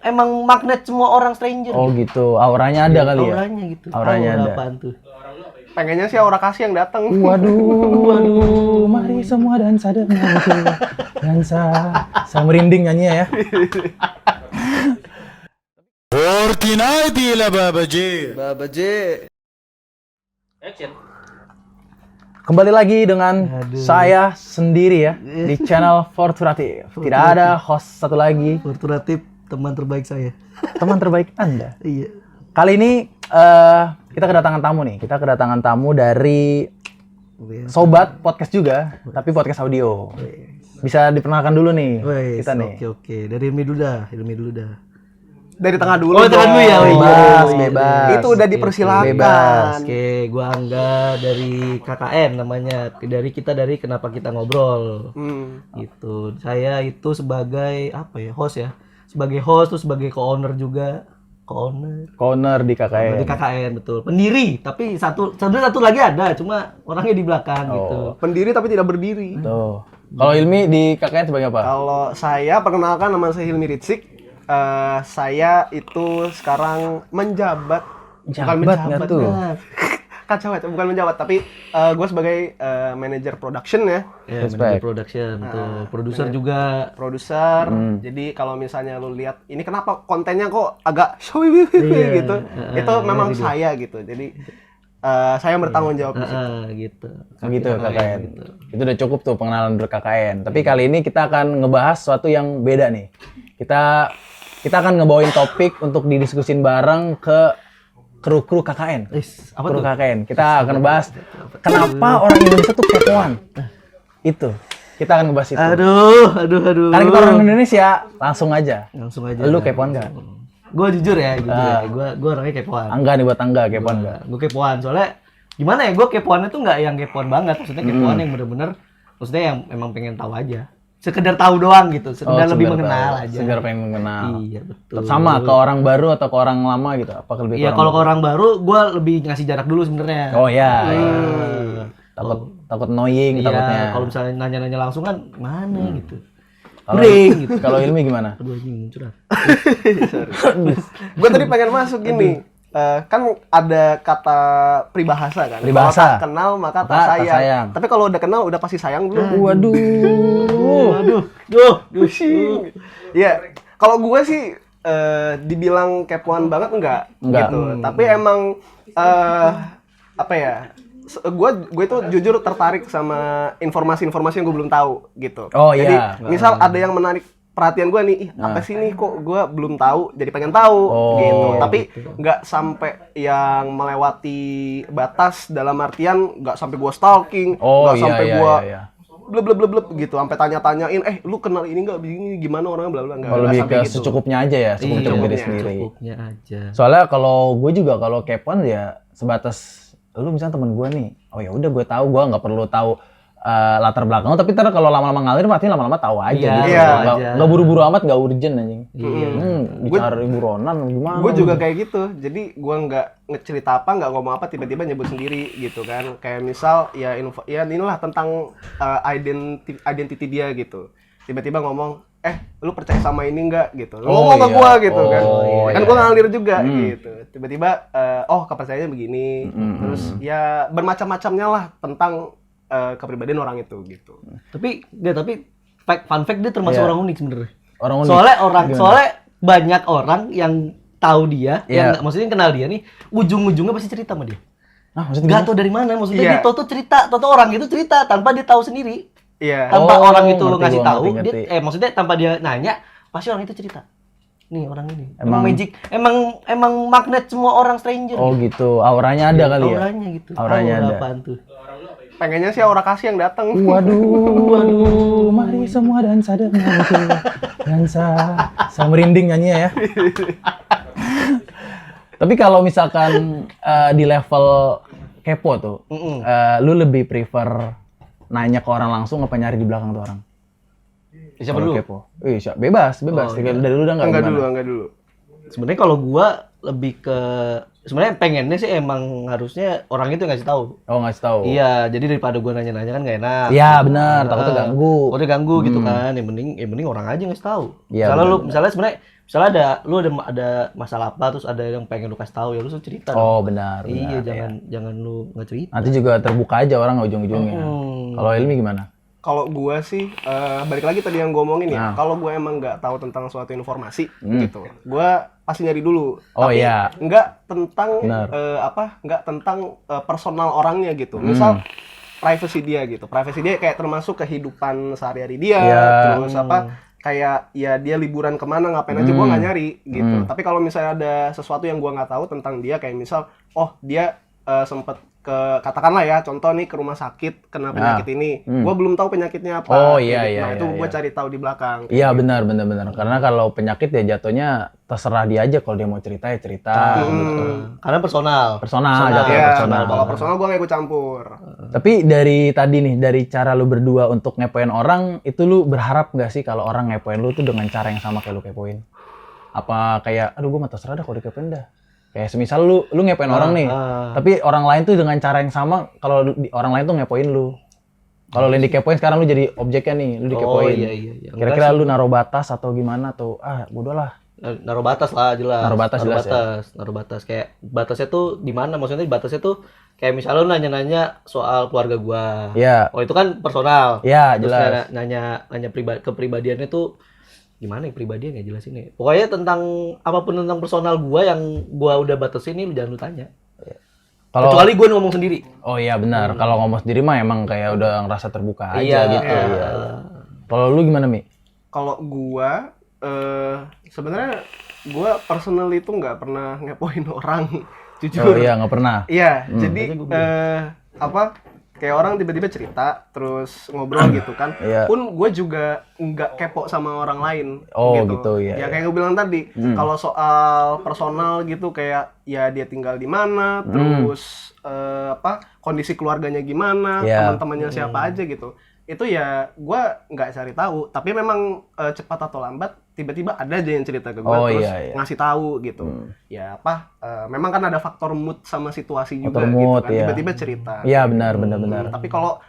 emang magnet semua orang stranger. Oh gitu, auranya ada kali ya? Auranya gitu. Auranya Aura ada. apaan tuh? Pengennya sih aura kasih yang datang. Waduh, mari semua dansa denganku. Dansa, saya merinding nyanyinya ya. Fortnite lah Babaji. Action. Kembali lagi dengan saya sendiri ya di channel Forturatif. Tidak ada host satu lagi, Forturatif, teman terbaik saya. teman terbaik Anda. Iya. Kali ini kita kedatangan tamu nih. Kita kedatangan tamu dari sobat podcast juga, tapi podcast audio. Bisa diperkenalkan dulu nih kita nih. Oke. Dari Hilmi dulu dah. Dari tengah dulu. Oh, tengah dulu ya. Bebas. Itu udah dipersilakan. Bebas. Oke, gua Angga dari KKN namanya. Dari Kenapa Kita Ngobrol. Gitu. Saya itu sebagai host ya. Sebagai host terus sebagai co-owner juga. Corner di KKN. Di KKN betul. Pendiri, tapi satu lagi ada, cuma orangnya di belakang gitu. Pendiri tapi tidak berdiri. Tuh. Kalau Ilmi di KKN sebagai apa? Kalau saya perkenalkan, nama saya Hilmi Ritzik. Saya itu sekarang menjabat. Nggak tuh? Kacau, bukan menjabat, tapi gue sebagai manajer production ya. Ya, manajer production, betul. Produser juga. Produser. Jadi kalau misalnya lu lihat ini kenapa kontennya kok agak showy gitu. Itu memang saya gitu. Jadi saya yang bertanggung jawab di situ. Gitu. Gitu KKN. Itu udah cukup tuh pengenalan dari KKN. Tapi kali ini kita akan ngebahas sesuatu yang beda nih. Kita akan ngebawain topik untuk didiskusin bareng ke kru KKN. Apa Kru tuh? KKN. Kita akan bahas kenapa orang Indonesia tuh kepoan. Itu. Kita akan ngebahas itu. Aduh. Karena kita orang Indonesia, langsung aja. Langsung aja. Lu kepoan enggak? Gue jujur ya. Gue orangnya kepoan. Angga nih buat Angga, kepoan enggak? Gue kepoan, soalnya gimana ya, gue kepoannya tuh nggak yang kepoan banget. Maksudnya kepoan yang bener-bener, maksudnya yang emang pengen tahu aja. Sekedar tahu doang gitu, sekedar lebih mengenal aja. Sekedar pengen mengenal. Iya, betul. Sama ke orang baru atau ke orang lama gitu? Apa lebih ke Iya, kalau ke orang baru, gue lebih ngasih jarak dulu sebenarnya. Oh ya. Takut annoying takutnya. Iya, kalau misalnya nanya-nanya langsung kan mana gitu. Gitu. Kalau Ilmi gimana? Aduh anjing, curhat. Gue tadi pengen masuk gini. Kan ada kata peribahasa kan. Peribahasa. Kalau tak kenal maka tak Tak sayang. sayang. Tapi kalau udah kenal udah pasti sayang dulu. Waduh. Pusing. Iya. Kalau gue sih dibilang kepoan banget enggak. Gitu. Tapi emang apa ya? Gue itu jujur tertarik sama informasi-informasi yang gue belum tahu gitu. Oh Jadi iya. misal ada yang menarik perhatian gue nih, apa sih nih kok gue belum tahu, jadi pengen tahu gitu. Tapi nggak sampai yang melewati batas, dalam artian nggak sampai gue stalking, nggak sampai gue bleb gitu, sampai tanya-tanyain, lu kenal ini nggak, begini gimana orangnya, bla bla, nggak Lebih sampai ke gitu. secukupnya aja ya, secukupnya diri sendiri. Cukupnya aja. Soalnya kalau gue juga kalau kepoan ya sebatas lu misalnya temen gue nih, oh ya udah gue tahu, gue nggak perlu tahu latar belakang, tapi ntar kalau lama-lama ngalir berarti lama-lama tahu aja gitu. Nggak buru-buru amat, nggak urgent anjing. Bicara Ibu Ronan gimana? Gue juga kayak gitu, jadi gue nggak ngecerita apa, nggak ngomong apa, tiba-tiba nyebut sendiri gitu kan. Kayak misal ya inilah tentang identity dia gitu. Tiba-tiba ngomong, lu percaya sama ini nggak gitu. Lu ngomong ke gue gitu kan. Kan gue ngalir juga gitu. Tiba-tiba kepercayaannya begini. Terus ya bermacam-macamnya lah tentang kepribadian orang itu gitu. Tapi fun fact dia termasuk orang unik sebenarnya. Orang unik. Soalnya banyak orang yang tahu dia, yang maksudnya kenal dia nih, ujung-ujungnya pasti cerita sama dia. Maksudnya Gak tau dari mana, maksudnya dia tahu orang itu cerita tanpa dia tahu sendiri. Iya. Tanpa orang itu ngerti ngasih gua, tahu, ngerti. maksudnya tanpa dia nanya, pasti orang itu cerita. Nih orang ini. Emang magic, emang magnet semua orang stranger. Oh gitu, auranya ada kali ya? Auranya gitu. Auranya ada. Apaan tuh? Pengennya sih aura kasih yang datang. Waduh, mari semua dansa denganku. Dansa, saya merinding nyanyinya ya. Tapi kalau misalkan di level kepo tuh, lu lebih prefer nanya ke orang langsung apa nyari di belakang tuh orang? Siapa Kalau dulu? kepo. Bebas. Dari lu udah Enggak dulu. Sebenarnya kalau gua lebih ke sebenarnya pengennya sih emang harusnya orang itu ngasih tahu. Oh, ngasih tahu. Iya, jadi daripada gua nanya-nanya kan gak enak. Iya, benar. Takutnya ganggu. Takutnya ganggu gitu kan. Yang penting orang aja ngasih tahu. Iya, Misalnya sebenarnya misalnya lu ada masalah apa terus ada yang pengen lu kasih tahu ya lu tuh cerita. Oh, benar. Iya, benar, jangan lu nggak cerita. Nanti juga terbuka aja orang ujung-ujungnya. Kalau Ilmi gimana? Kalau gua sih balik lagi tadi yang gua omongin ya. Kalau gua emang nggak tahu tentang suatu informasi gitu, gua pasti nyari dulu. Oh, Tapi iya. nggak tentang nggak tentang personal orangnya gitu. Misal privacy dia gitu. Privacy dia kayak termasuk kehidupan sehari-hari dia, terus kayak ya dia liburan kemana ngapain aja gua nggak nyari gitu. Tapi kalau misalnya ada sesuatu yang gua nggak tahu tentang dia, kayak misal dia sempet katakanlah ya contoh nih ke rumah sakit kena penyakit ini, gua belum tahu penyakitnya apa. Oh iya iya. Nah itu gua cari tahu di belakang. Iya benar. Karena kalau penyakit ya jatuhnya terserah dia aja, kalau dia mau cerita ya cerita. Gitu. Karena personal Jatuhnya Iya, personal. kalau personal gua nggak ikut campur. Tapi dari tadi nih, dari cara lu berdua untuk ngepoin orang, itu lu berharap nggak sih kalau orang ngepoin lu tuh dengan cara yang sama kayak lu kepoin? Apa kayak, aduh gua mah terserah dah kalau dikepoin dah. Kayak semisal lu ngepoin orang nih, tapi orang lain tuh dengan cara yang sama, kalau orang lain tuh ngepoin lu. Kalau lu dikepoin sekarang lu jadi objeknya nih, lu dikepoin. Iya. Kira-kira lu naruh batas atau gimana tuh? Bodoh lah. Naruh batas lah jelas. Naruh batas jelas ya. Naruh batas kayak batasnya tuh di mana? Maksudnya batasnya tuh kayak misalnya lu nanya-nanya soal keluarga gua. Iya. Oh itu kan personal. Iya, Terus jelas. nanya kepribadiannya tuh gimana ya pribadian ya jelasin ya. Pokoknya tentang apapun tentang personal gua yang gua udah batasin ini jangan lu tanya. Kecuali gua ngomong sendiri. Oh iya benar. Kalau ngomong sendiri mah emang kayak udah ngerasa terbuka aja gitu. Iya. Kalau lu gimana, Mi? Kalau gua sebenarnya gua personal itu nggak pernah ngepoin orang, jujur. Oh iya, nggak pernah. Iya, jadi kayak orang tiba-tiba cerita terus ngobrol gitu kan. Pun gue juga nggak kepo sama orang lain. Oh gitu ya. Ya kayak gue bilang tadi, kalau soal personal gitu kayak ya dia tinggal di mana, terus kondisi keluarganya gimana, teman-temannya siapa aja gitu. Itu ya gue nggak cari tahu. Tapi memang cepat atau lambat tiba-tiba ada aja yang cerita ke gue terus ngasih tahu gitu. Ya memang kan ada faktor mood sama situasi juga gitu kan. Tiba-tiba cerita. Iya benar. Tapi kalau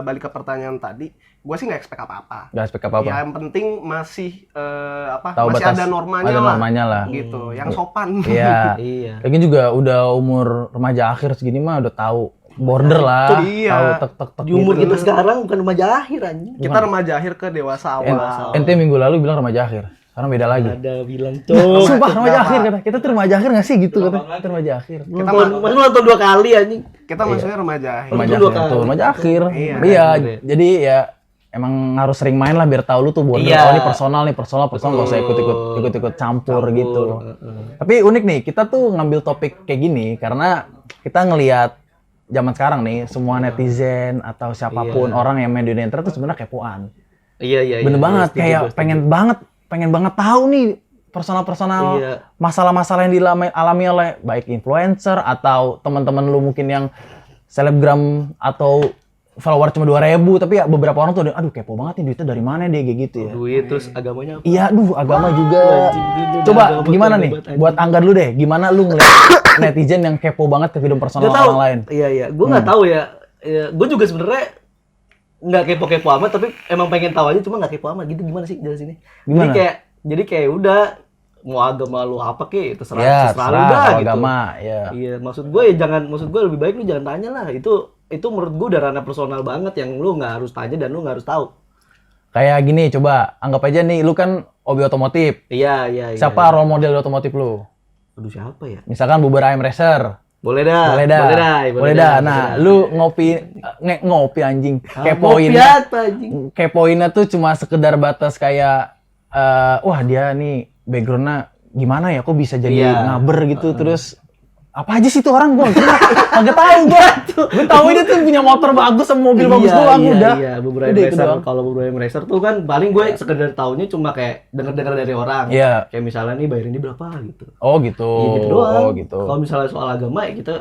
balik ke pertanyaan tadi, gue sih nggak expect apa-apa. Nggak expect apa-apa. Ya, yang penting masih tahu masih batas, ada normanya lah. Gitu, yang sopan. Iya. Lagi juga udah umur remaja akhir segini mah udah tahu border lah. Iya. Tahu tek Di umur gitu. kita sekarang bukan remaja akhir anjing. Kita remaja akhir ke dewasa awal. Ente minggu lalu bilang remaja akhir. Sekarang beda lagi. Ada bilang cok. Sumpah remaja akhir kata. Kita tuh remaja akhir nggak sih gitu kata. Kita remaja akhir. Mas lu nonton 2 kali anjing. Kita maksudnya remaja akhir. Remaja akhir tuh, remaja akhir. Iya. Jadi ya emang harus sering main lah biar tahu lu tuh border. Oh ini personal nggak usah ikut campur gitu. Tapi unik nih, kita tuh ngambil topik kayak gini karena kita ngelihat zaman sekarang nih semua netizen atau siapapun orang yang main di internet tuh sebenarnya kepoan. Iya. Bener banget, kayak pengen banget tahu nih personal masalah-masalah yang dialami oleh baik influencer atau teman-teman lu mungkin yang selebgram atau follower cuma 2.000 tapi ya beberapa orang tuh aduh kepo banget nih duitnya dari mana dia kayak gitu ya. Duit terus agamanya apa? Iya, agama juga. Coba gimana nih buat Angga dulu deh, gimana lu ngeliat netizen yang kepo banget ke kehidupan personal orang lain? Iya, gue nggak tahu ya. Gue juga sebenarnya nggak kepo-kepo amat tapi emang pengen tahu aja cuma nggak kepo amat gitu. Gimana sih dari sini? Gimana? Jadi kayak udah mau agama lu apa kek terserah ya, lu dah gitu. Agama, ya. Iya, maksud gue lebih baik lu jangan tanya lah. Itu menurut gue udah ranah personal banget yang lu nggak harus tanya dan lu nggak harus tahu. Kayak gini, coba anggap aja nih lu kan hobi otomotif. Iya. Siapa role model otomotif lu? Aduh siapa ya? Misalkan Bubur Ayam Racer. Boleh dah. Nah, lu ngopi anjing. Kepoinnya tuh cuma sekedar batas kayak wah dia nih backgroundnya gimana ya, kok bisa jadi ngaber gitu, terus apa aja sih tuh orang, gue nggak tahu gue tahu dia tuh punya motor bagus sama mobil bagus doang udah. Iya, Bubur Ayam Racer. Kalau Bubur Ayam Racer tuh kan paling gue sekedar taunya cuma kayak denger dari orang. Iya. Kayak misalnya nih bayarin dia berapa gitu. Oh gitu. Iya gitu doang. Oh gitu. Kalau misalnya soal agama ya kita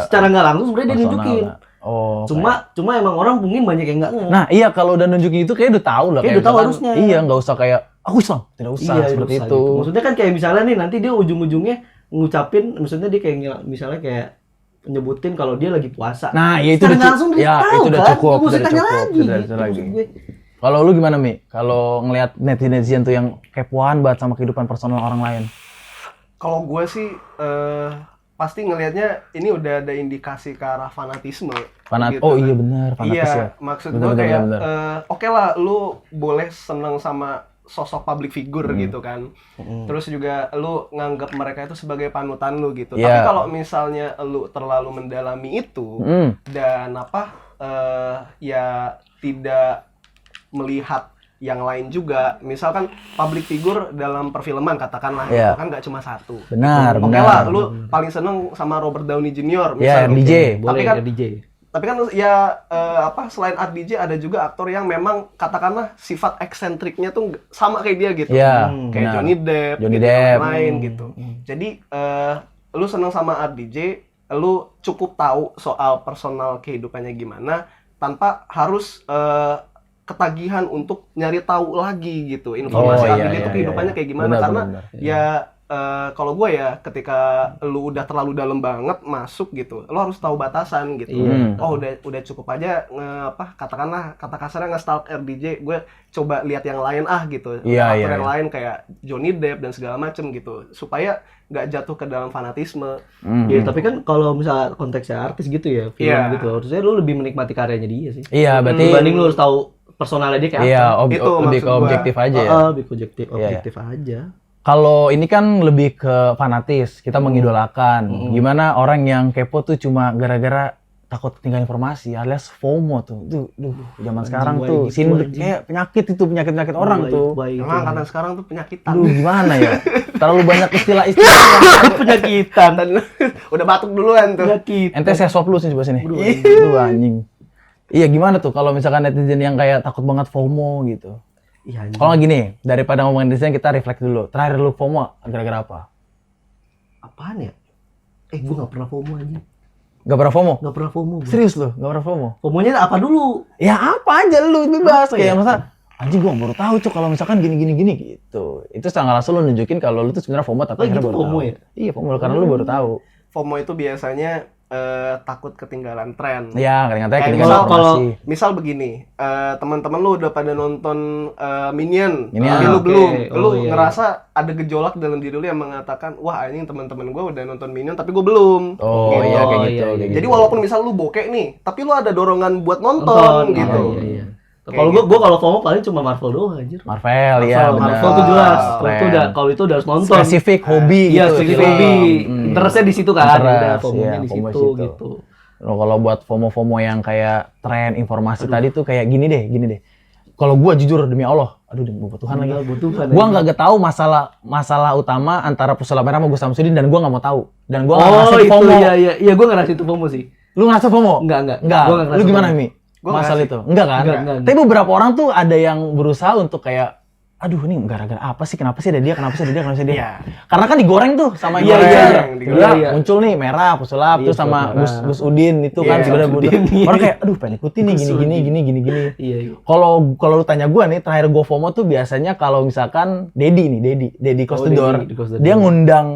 secara nggak langsung sebenarnya dia nunjukin. Oh. Cuma emang orang mungkin banyak yang nggak nge. Nah iya, kalau udah nunjukin itu kayak udah tahu lah. Kayak udah tahu harusnya. Iya, nggak usah kayak Islam, tidak usah seperti itu. Gitu. Maksudnya kan kayak misalnya nih nanti dia ujung-ujungnya ngucapin, maksudnya dia kayak misalnya kayak nyebutin kalau dia lagi puasa. Nah, ya itu udah langsung dia tahu, itu udah kan? cukup. Udah tanya lagi. Kalau Kalau lu gimana, Mi? Kalau ngelihat netizen tuh yang kepoan banget sama kehidupan personal orang lain. Kalau gue sih pasti ngelihatnya ini udah ada indikasi ke arah fanatisme. Gitu, oh iya benar, fanatis ya. Maksud Bener, gue kayak bener. oke lah lu boleh seneng sama sosok public figure gitu kan. Terus juga lu nganggap mereka itu sebagai panutan lu gitu. Yeah. Tapi kalau misalnya lu terlalu mendalami itu dan ya tidak melihat yang lain juga, misalkan public figure dalam perfilman katakanlah, Yeah. itu kan nggak cuma satu. Benar, Oke benar. lah, lu paling seneng sama Robert Downey Jr. Ya, misalnya. RDJ. Boleh kan- DJ. Tapi kan ya selain Art DJ ada juga aktor yang memang katakanlah sifat eksentriknya tuh sama kayak dia gitu. Iya, Kayak benar. Johnny Depp, Johnny gitu, Depp. lain gitu. Jadi lu seneng sama Art DJ, lu cukup tahu soal personal kehidupannya gimana tanpa harus ketagihan untuk nyari tahu lagi gitu informasi Oh, Art iya, DJ itu iya, kehidupannya iya. kayak gimana. Benar, Karena benar, ya kalau gue ya ketika lu udah terlalu dalam banget masuk gitu, lu harus tahu batasan gitu. Oh udah cukup aja katakanlah kata kasarnya nge-stalk RDJ, gue coba lihat yang lain gitu. Iya, Aktor iya, yang iya. lain kayak Johnny Depp dan segala macem gitu, supaya nggak jatuh ke dalam fanatisme. Ya, tapi kan kalau misalnya konteksnya artis gitu ya, film Iya. gitu, harusnya lu lebih menikmati karyanya dia sih. Iya, berarti Dibanding lu harus tahu personalnya dia kayak iya, apa. Itu lebih ke maksud gua. objektif aja ya. Lebih objektif aja. Kalau ini kan lebih ke fanatis, kita mengidolakan. Gimana orang yang kepo tuh cuma gara-gara takut ketinggalan informasi, alias FOMO tuh. Zaman sekarang why tuh gitu, anjing. kayak penyakit orang tuh. Emang karena sekarang tuh penyakitan. Aduh, gimana ya? Terlalu banyak istilah-istilah. penyakitan. Dan udah batuk duluan tuh. Penyakit. Ente saya swap lu sini coba sini. Aduh, anjing. Iya, gimana tuh kalau misalkan netizen yang kayak takut banget FOMO gitu? Iya, anjing. Kalau nggak gini, daripada ngomongin netizen kita reflect dulu. Terakhir lu FOMO gara-gara apa? Apaan ya? Gue gak pernah FOMO aja. Gak pernah FOMO? Gak pernah FOMO. Gua. Serius lu? Gak pernah FOMO? FOMO-nya apa dulu? Ya apa aja lu bebas. Apa Kayak ya? masa anjing gua baru tahu Cuk kalau misalkan gini gitu. Itu secara langsung lu nunjukin kalau lu tuh sebenarnya FOMO tapi Oh, akhirnya gitu baru FOMO tahu. ya? Iya, FOMO karena lu baru tahu. FOMO itu biasanya takut ketinggalan tren. Iya, kadang-kadang Kayak ketinggalan informasi. misal begini, teman-teman lu udah pada nonton Minion, Minion. tapi lu Oke. belum, Oh, lu iya. ngerasa ada gejolak dalam diri lu yang mengatakan, wah ini teman-teman gue udah nonton Minion tapi gue belum. Oh, Gitu. iya kayak gitu. iya, kayak iya. gitu. Jadi walaupun misal lu bokek nih, tapi lu ada dorongan buat nonton gitu. Iya. Kalau gue kalau FOMO paling cuma Marvel doang anjir. Marvel, iya benar. Marvel tuh jelas. Keren. Kalau itu udah harus nonton. Spesifik hobi Iya, gitu. spesifik hobi. Interestnya di situ kan. Interest, Udah FOMO-nya iya, di FOMO situ situ. gitu. Kalau buat FOMO yang kayak tren informasi tadi tuh kayak gini deh. Kalau gua jujur demi Allah, aduh demi Tuhan lagi. Butuhan. Gua nggak tahu masalah utama antara Pusat Merah sama Gus Samsudin dan gua nggak mau tahu. Dan gua nggak Oh, ngerasa itu FOMO. iya gue ngerasa itu FOMO sih. Lu ngerasa FOMO? Enggak. Enggak. Gua nggak Lu ngerasa gimana, FOMO. Mi? Gua Masalah nggak itu. Enggak kan? Enggak. Tapi beberapa orang tuh ada yang berusaha untuk kayak aduh ini gara-gara apa sih? Kenapa sih ada dia? Kenapa sih ada dia? Iya. Karena kan digoreng tuh sama Iya, yang iya. Iya. muncul nih merah pesulap Iya, terus sama pesulap. Gus Udin itu kan Iya, sebenarnya Gus butuh. Udin, iya. Orang kayak aduh pengen ikutin nih gini. Iya. Kalau lu tanya gua nih terakhir gua FOMO tuh biasanya kalau misalkan Dedi Close the Door. Dedi Close the Dia Door. ngundang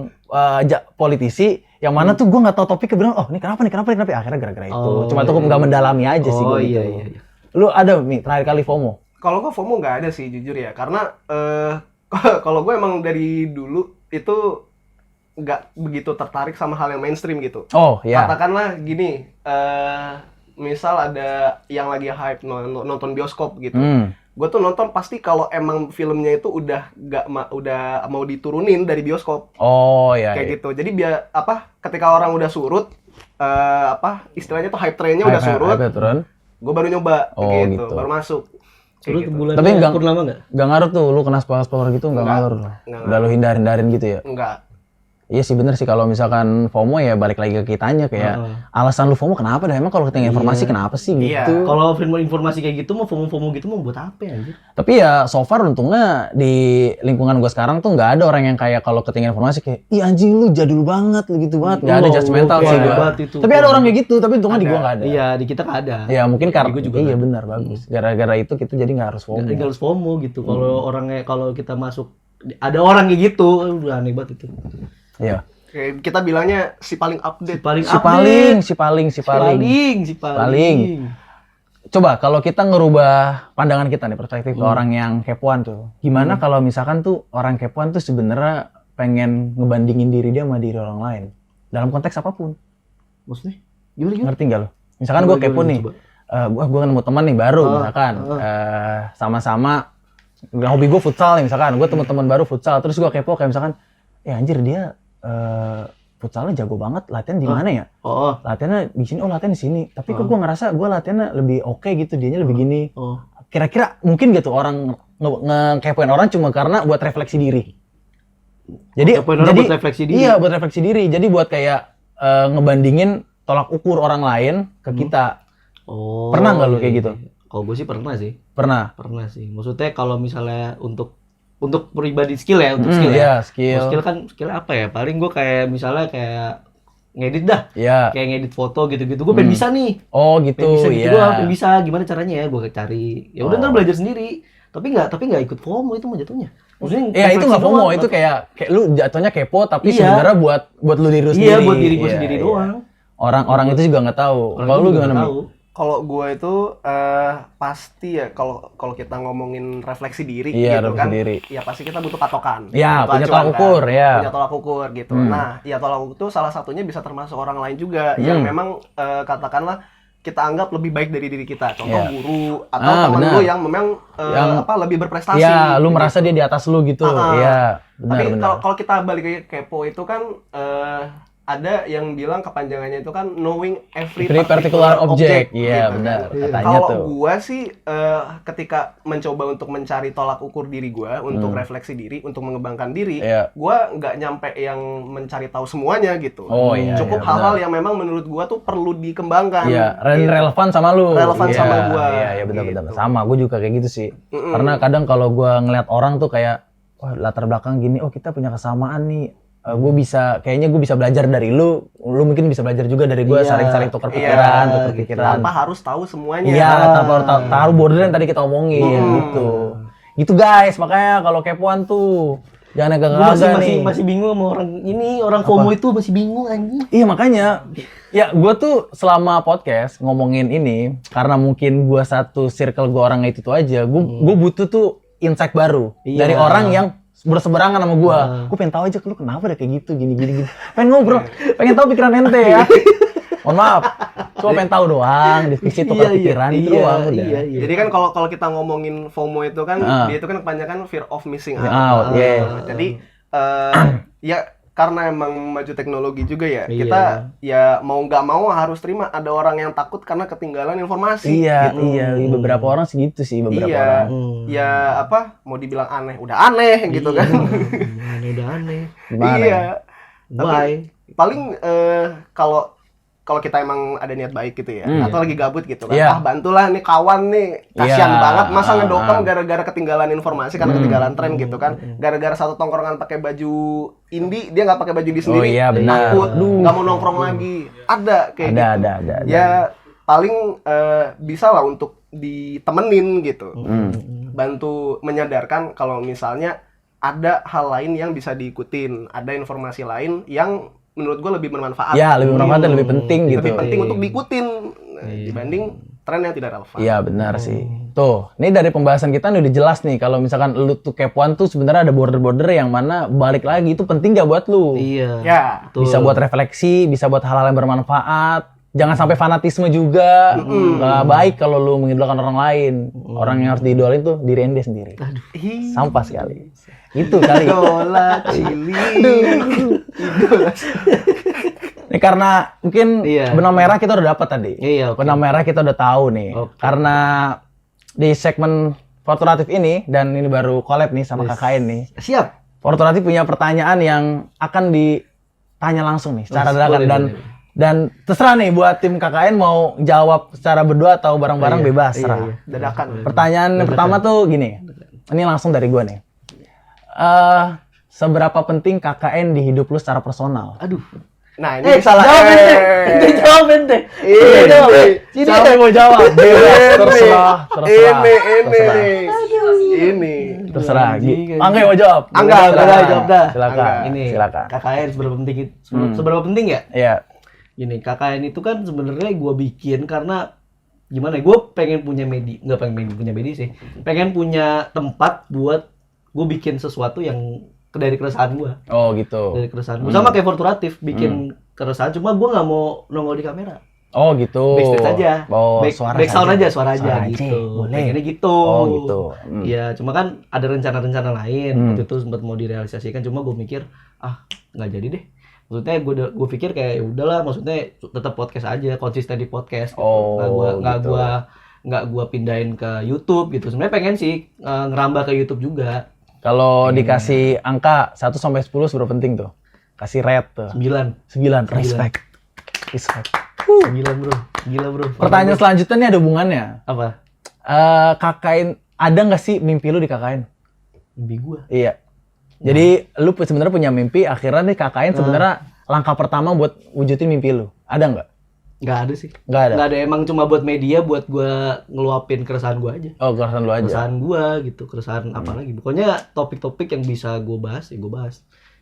politisi yang mana tuh gua nggak tahu topiknya bilang oh ini kenapa akhirnya gara-gara itu. Oh, Cuma tuh nggak mendalami aja sih Oh gua gitu. iya. Lu ada Mi terakhir kali FOMO? Kalau gue FOMO nggak ada sih jujur ya, karena kalau gue emang dari dulu itu nggak begitu tertarik sama hal yang mainstream gitu. Oh iya. Katakanlah gini, misal ada yang lagi hype nonton bioskop gitu. Gue tuh nonton pasti kalau emang filmnya itu udah udah mau diturunin dari bioskop. Oh iya. Kayak iya. gitu. Jadi ketika orang udah surut, istilahnya tuh hype trainnya udah surut, Hype turun. gue baru nyoba Oh, gitu, gitu. baru masuk. Kayak Terus gitu. bulan Tapi enggak- purnama enggak? Gak ngaruh tuh, lu kena spoiler gitu gak Enggak. ngaruh. Enggak Udah lu hindarin gitu ya. Enggak. Iya sih bener sih kalau misalkan FOMO ya balik lagi ke kitanya kayak alasan lu FOMO kenapa dah emang kalau ketinggalan informasi kenapa sih Iya. gitu. Kalau film informasi kayak gitu mau FOMO gitu mau buat apa ya anjir? Tapi ya so far untungnya di lingkungan gua sekarang tuh nggak ada orang yang kayak kalau ketinggalan informasi kayak ih anjing lu jadul banget lu gitu banget. Nggak ada Oh, judgmental oke, sih gua. hebat itu. Tapi ada orang kayak gitu, tapi untungnya di gua nggak ada. Iya, di kita nggak ada. Ya mungkin karena Di gua juga iya nggak benar bagus. Gara-gara itu kita jadi nggak harus FOMO. Nggak harus FOMO gitu. Kalau kita masuk ada orang kayak gitu, udah aneh banget itu. Iya. Kayak kita bilangnya si paling update. Paling Si paling. paling. coba kalau kita ngerubah pandangan kita nih, perspektif ke orang yang kepoan tuh. Gimana kalau misalkan tuh orang kepoan tuh sebenarnya pengen ngebandingin diri dia sama diri orang lain dalam konteks apapun. Maksudnya? Gimana? Ngerti nggak lo? Misalkan gue kepo nih, gue nemu teman nih baru, misalkan sama-sama hobi gue futsal nih, misalkan gue teman-teman baru futsal, terus gue kepo kayak misalkan, anjir dia futsalnya jago banget, latihan di mana ya? Latihannya di sini, latihan di sini. Tapi kok gue ngerasa gue latihannya lebih oke gitu, dianya lebih gini. Kira-kira mungkin gitu orang ngekepoin orang cuma karena buat refleksi diri. Jadi buat refleksi diri. Iya, buat refleksi diri. Jadi buat kayak ngebandingin tolak ukur orang lain ke kita. Pernah nggak lu kayak gitu? Kalau gue sih pernah sih. Pernah sih. Maksudnya kalau misalnya untuk pribadi skill ya, untuk skill ya. Skill kan skill apa ya? Paling gue kayak misalnya kayak ngedit dah. Iya. Kayak ngedit foto gitu-gitu. Gue pengen bisa nih. Oh gitu. Pengen bisa gitu. Iya. Gue pengen bisa. Gimana caranya ya? Gue cari. Ya udah ntar belajar sendiri. Tapi nggak ikut FOMO itu mah jatuhnya. Maksudnya itu nggak FOMO, itu kayak lu jatuhnya kepo tapi sebenarnya buat lu diri lu sendiri. Iya, buat diri gue sendiri doang. Orang itu juga nggak tahu. Kalau lu gimana, Mi? Kalau gue itu pasti ya kalau kita ngomongin refleksi diri gitu refleksi kan, diri. Ya pasti kita butuh patokan. Iya, punya tolak ukur ya. Punya tolak ukur gitu. Nah, ya tolak ukur itu salah satunya bisa termasuk orang lain juga yang memang katakanlah kita anggap lebih baik dari diri kita. Contoh guru atau teman lu yang memang lebih berprestasi. Iya, lu merasa dia di atas lu gitu. Iya, benar. Tapi kalau kita balik ke kepo itu kan ada yang bilang kepanjangannya itu kan knowing every particular object. Iya, gitu, benar. Kan. Katanya Kalau tuh. gua sih ketika mencoba untuk mencari tolak ukur diri gua, untuk refleksi diri, untuk mengembangkan diri, gua nggak nyampe yang mencari tahu semuanya gitu. Cukup hal-hal yang memang menurut gua tuh perlu dikembangkan. Iya, relevan sama lu. Relevan sama gua. Iya, benar-benar. Sama, gua juga kayak gitu sih. Karena kadang kalau gua ngeliat orang tuh kayak, wah latar belakang gini, kita punya kesamaan nih. Kayaknya gue bisa belajar dari lu mungkin bisa belajar juga dari gue, saling-saling tukar pikiran, tanpa harus tahu semuanya. Iya, tanpa taruh border yang tadi kita omongin gitu. Gitu guys, makanya kalau kepoan tuh jangan agak-agak nih. Masih bingung sama orang FOMO itu masih bingung anjing. Iya, makanya ya gue tuh selama podcast ngomongin ini karena mungkin gue satu circle gue orang itu tuh aja, gue butuh tuh insight baru dari orang yang berseberangan sama gua. Gua pengen tahu aja lu kenapa udah kayak gitu gini. Pengen ngobrol, pengen tahu pikiran ente ya. Mohon maaf. Cuma pengen tahu doang, diskusi tukar pikiran itu doang udah. Iya. Jadi kan kalau kita ngomongin FOMO itu kan dia itu kan kebanyakan fear of missing out. Jadi ya karena emang maju teknologi juga ya, kita ya mau nggak mau harus terima ada orang yang takut karena ketinggalan informasi. Iya, beberapa orang segitu sih, beberapa orang. Ya mau dibilang aneh, udah aneh gitu kan. Udah aneh. Iya. Tapi paling kalau kita emang ada niat baik gitu ya, atau lagi gabut gitu kan, bantulah nih kawan nih, kasihan banget masa ngedokam gara-gara ketinggalan informasi karena ketinggalan tren gitu kan, gara-gara satu tongkrongan pakai baju indie, dia nggak pakai baju indie sendiri, takut, nggak mau nongkrong lagi, ada kayak gitu. Ada. Ya paling bisa lah untuk ditemenin gitu, bantu menyadarkan kalau misalnya ada hal lain yang bisa diikutin, ada informasi lain yang menurut gue lebih bermanfaat. Ya, lebih bermanfaat dan lebih penting gitu. Lebih penting untuk diikutin dibanding tren yang tidak relevan. Iya, benar sih. Tuh, ini dari pembahasan kita udah jelas nih kalau misalkan lu tuh kepoan tuh sebenarnya ada border-border yang mana balik lagi itu penting gak buat lu? Iya. Ya. Bisa buat refleksi, bisa buat hal-hal yang bermanfaat. Jangan sampai fanatisme juga. Nggak baik kalau lu mengidolakan orang lain. Orang yang harus diidolain tuh diri dia sendiri. Aduh. Sampah sekali. Itu kali. Idola Cili. Ini karena mungkin benang merah kita udah dapat tadi. Iya, benang merah kita udah tahu nih. Karena di segmen Fortunatif ini dan ini baru collab nih sama KKN nih. Siap. Fortunatif punya pertanyaan yang akan ditanya langsung nih secara dadakan dan terserah nih buat tim KKN mau jawab secara berdua atau bareng-bareng bebas serah. Dadakan. Pertanyaan pertama tuh gini. Ini langsung dari gua nih. Seberapa penting KKN di hidup lu secara personal? Aduh. Nah, ini salah. Jawab ente. Siapa yang mau jawab? Bebas, terserah. Ini. Terserah. Angga mau jawab. Angga jawab dah. Silakan. Ini silakan. KKN seberapa penting ya? Iya. Gini, KKN itu kan sebenarnya gua bikin karena gimana ya, gue pengen punya nggak pengen punya media sih, pengen punya tempat buat gue bikin sesuatu yang dari keresahan gue. Oh gitu. Dari keresahan gue. Sama kayak Forturatif, bikin keresahan, cuma gue nggak mau nongol di kamera. Oh gitu. Backstage aja. Oh, Back sound aja, suara aja gitu. Boleh. Pengennya gitu. Oh gitu. Iya, cuma kan ada rencana-rencana lain. Waktu itu sempat mau direalisasikan, cuma gue mikir, nggak jadi deh. Maksudnya gue pikir kayak ya udahlah, maksudnya tetap podcast aja, konsisten di podcast gitu. Nggak gua pindahin ke YouTube gitu. Sebenarnya pengen sih ngerambah ke YouTube juga. Kalau dikasih angka 1 sampai 10 seberapa penting tuh? Kasih rate tuh. 9. 9. Respect. 9 bro. Gila bro. Pertanyaan selanjutnya nih ada hubungannya. Apa? KKN, ada nggak sih mimpi lu di KKN? Mimpi gua. Iya. Jadi lu sebenarnya punya mimpi, akhirnya nih KKN sebenarnya langkah pertama buat wujudin mimpi lu. Ada nggak? Nggak ada sih. Nggak ada. Nggak ada, emang cuma buat media, buat gua ngeluapin keresahan gua aja. Oh, keresahan lu aja. Keresahan gua gitu, keresahan apa lagi. Pokoknya topik-topik yang bisa gua bahas, ya gua bahas.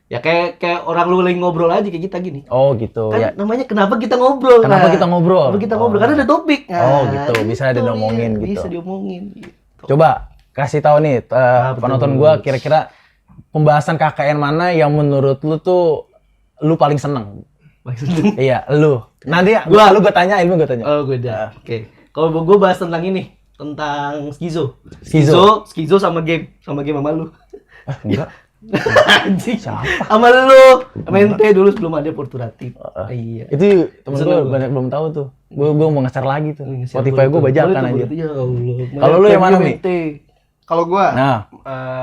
Ya kayak orang lu lagi ngobrol aja kayak kita gini. Oh gitu. Kan Ya. namanya kenapa kita ngobrol? Kenapa kita ngobrol? Kenapa kita ngobrol? Karena ada topik. Oh, gitu. Bisa diomongin ya, gitu. Bisa diomongin gitu. Coba kasih tahu nih penonton gua kira-kira pembahasan KKN mana yang menurut lu tuh lu paling seneng? Maksudnya Iya, lu. Nanti lu gue tanya, ilmu gue tanya. oh, gue udah. Oke. Kalau gue bahas tentang ini, tentang skizo. Skizo. Skizo sama game sama lu. Enggak. Anjing. Sama lu. MNT dulu sebelum ada Forturatif. Iya. Itu temen gue Seneng. banyak belum tahu tuh. Gue mau nge-share lagi tuh. Nge-share Spotify gue boleh tuh. bajakan Boleh aja. tuh, ya Allah. Kalau lu yang mana, Mi? MNT. Kalau gua, Nah.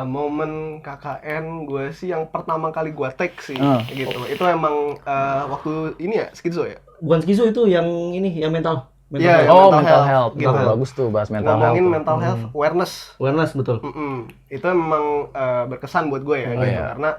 momen KKN gue sih yang pertama kali gua take sih, gitu. Itu emang waktu ini ya, skizo ya? Bukan skizo itu yang ini, yang mental. Iya, Oh, mental mental health, health. gitu. Bagus tuh bahas mental health. Ngomongin tuh. mental health awareness. Awareness betul. Itu memang berkesan buat gue ya, gitu. iya. Karena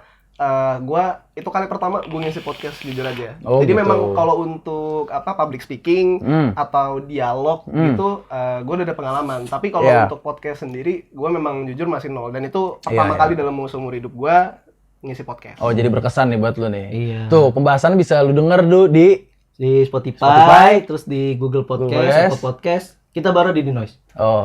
gue itu kali pertama gue ngisi podcast jujur aja. Oh, Jadi gitu. memang kalau untuk public speaking atau dialog gitu, gue udah ada pengalaman. Tapi kalau Iya. untuk podcast sendiri, gue memang jujur masih nol. Dan itu pertama Iya. kali dalam seumur hidup gue ngisi podcast. Oh, jadi berkesan nih buat lu nih. Iya. Tuh, pembahasannya bisa lu denger di Spotify, terus di Google Podcast, Podcast. Apple Podcast. Kita baru di Dinoise.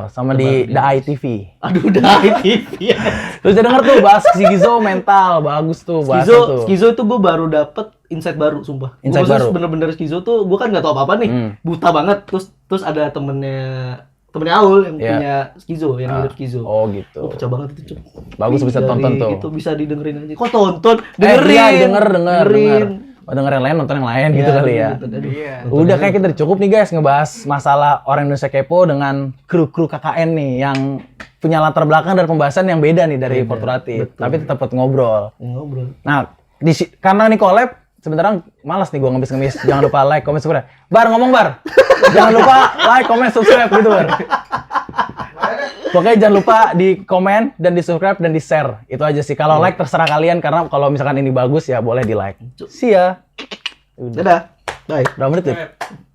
sama di The Eye TV. Aduh, udah TV. Lu bisa denger tuh bahas skizo mental, bagus tuh bahasa tuh. Skizo itu gue baru dapet insight baru, sumpah. Insight Gua maksudnya baru. bener-bener skizo tuh, gue kan nggak tahu apa-apa nih, buta banget. Terus ada temennya Aul yang Iya. punya skizo, yang hidup skizo. Oh gitu. Pecah banget itu, Cuk. Bagus, bisa tonton tuh. Itu bisa didengerin aja. Kok tonton? Iya, Dengerin. denger. Oh, denger yang lain, nonton yang lain gitu kali ya. Iya. Udah kayak kita cukup nih guys ngebahas masalah orang Indonesia Kepo dengan kru-kru KKN nih yang punya latar belakang dan pembahasan yang beda nih dari Forturatif. Tapi tetap buat ngobrol. Ngobrol. Nah, karena nih collab, sebenarnya malas nih gua ngemis-ngemis. Jangan lupa like, comment, subscribe. Bar, ngomong Bar. Jangan lupa like, comment, subscribe gitu Bar. Pokoknya jangan lupa di komen dan di subscribe dan di share. Itu aja sih. Kalau like terserah kalian karena kalau misalkan ini bagus ya boleh di like. See ya. Dadah. Bye. Berapa menit ya?